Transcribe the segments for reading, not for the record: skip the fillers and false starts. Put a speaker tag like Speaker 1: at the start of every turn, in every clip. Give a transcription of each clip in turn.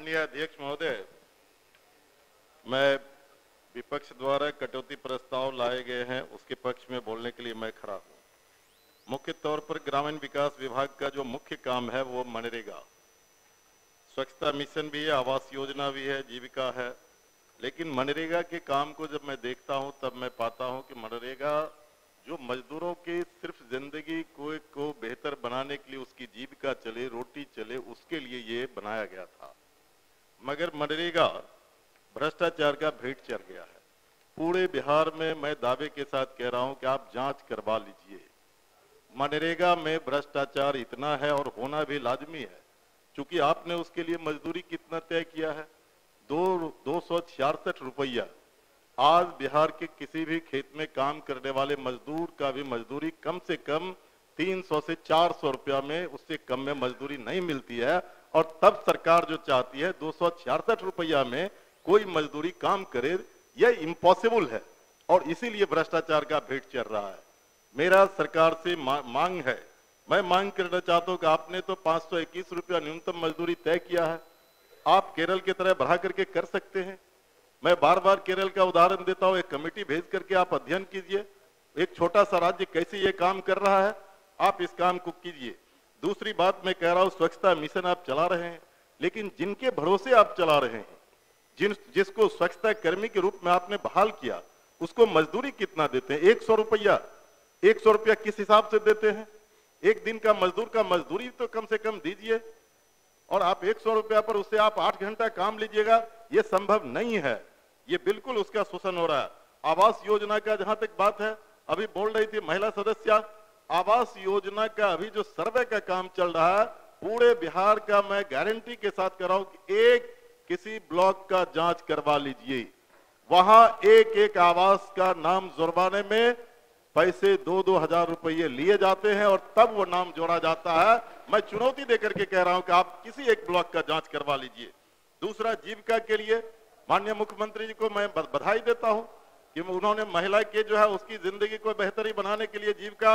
Speaker 1: माननीय अध्यक्ष महोदय, मैं विपक्ष द्वारा कटौती प्रस्ताव लाए गए हैं उसके पक्ष में बोलने के लिए मैं खड़ा हूं। मुख्य तौर पर ग्रामीण विकास विभाग का जो मुख्य काम है वो मनरेगा, स्वच्छता मिशन भी है, आवास योजना भी है, जीविका है। लेकिन मनरेगा के काम को जब मैं देखता हूं तब मैं पाता हूं कि मनरेगा जो मजदूरों की सिर्फ जिंदगी को बेहतर बनाने के लिए, उसकी जीविका चले, रोटी चले, उसके लिए ये बनाया गया था। मगर मनरेगा भ्रष्टाचार का भेंट चढ़ गया है। पूरे बिहार में मैं दावे के साथ कह रहा हूं कि आप जांच करवा लीजिए। मनरेगा में भ्रष्टाचार इतना है और होना भी लाजमी है, क्योंकि आपने उसके लिए मजदूरी कितना तय किया है, 266 रुपया। आज बिहार के किसी भी खेत में काम करने वाले मजदूर का भी मजदूरी कम से कम 300 से 400 रुपया में, उससे कम में मजदूरी नहीं मिलती है। और तब सरकार जो चाहती है 266 रुपया में कोई मजदूरी काम करे, यह इम्पॉसिबल है और इसीलिए भ्रष्टाचार का भेंट चढ़ रहा है। मेरा सरकार से मांग है, मैं मांग करना चाहता हूं कि आपने तो 521 रुपया न्यूनतम मजदूरी तय किया है, आप केरल की तरह बढ़ा करके कर सकते हैं। मैं बार बार केरल का उदाहरण देता हूं, एक कमेटी भेज करके आप अध्ययन कीजिए, एक छोटा सा राज्य कैसे ये काम कर रहा है, आप इस काम को कीजिए। दूसरी बात मैं कह रहा हूं, स्वच्छता मिशन आप चला रहे हैं, लेकिन जिनके भरोसे आप चला रहे हैं, जिसको स्वच्छता कर्मी के रूप में आपने बहाल किया, उसको मजदूरी कितना देते हैं? 100 रुपया। 100 रुपया किस हिसाब से देते हैं? एक दिन का मजदूर का मजदूरी तो कम से कम दीजिए, और आप 100 रुपया पर उससे आप 8 घंटा काम लीजिएगा, ये संभव नहीं है। ये बिल्कुल उसका शोषण हो रहा है। आवास योजना का जहां तक बात है, अभी बोल रही थी महिला सदस्य, आवास योजना का अभी जो सर्वे का काम चल रहा है, पूरे बिहार का मैं गारंटी के साथ कर रहा हूं कि एक किसी ब्लॉक का जांच करवा लीजिए, वहां एक एक आवास का नाम जुर्माने में पैसे 2-2 हजार रुपये लिए जाते हैं और तब वो नाम जोड़ा जाता है। मैं चुनौती देकर के कह रहा हूं कि आप किसी एक ब्लॉक का जांच करवा लीजिए। दूसरा, जीविका के लिए माननीय मुख्यमंत्री जी को मैं बधाई देता हूं कि उन्होंने महिला के जो है उसकी जिंदगी को बेहतरी बनाने के लिए जीविका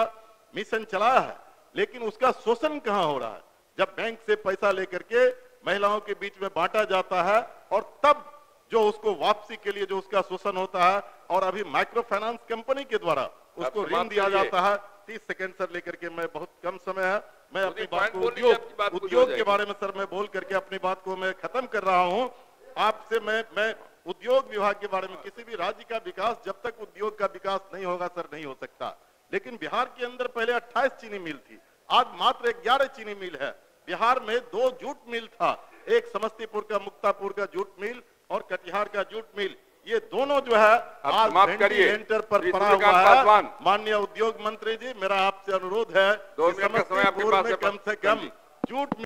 Speaker 1: मिशन चलाया है। लेकिन उसका शोषण कहां हो रहा है? जब बैंक से पैसा लेकर के महिलाओं के बीच में बांटा जाता है और तब जो उसको वापसी के लिए जो उसका शोषण होता है, और अभी माइक्रो फाइनेंस कंपनी के द्वारा उसको ऋण दिया जाता है। 30 सेकंड सर लेकर के, मैं बहुत कम समय है, मैं अपनी बात को उद्योग के बारे में सर मैं बोल करके अपनी बात को मैं खत्म कर रहा हूं। आपसे मैं उद्योग विभाग के बारे में, किसी भी राज्य का विकास जब तक उद्योग का विकास नहीं होगा सर नहीं हो सकता। लेकिन बिहार के अंदर पहले 28 चीनी मिल थी, आज मात्र 11 चीनी मिल है। बिहार में 2 जूट मिल था, एक समस्तीपुर का मुक्तापुर का जूट मिल और कटिहार का जूट मिल, ये दोनों जो है आज वेंटर पर पड़ा हुआ है। माननीय उद्योग मंत्री जी, मेरा आपसे अनुरोध है,
Speaker 2: 2 मिनट का समय आपके पास है,
Speaker 1: कम से कम जूट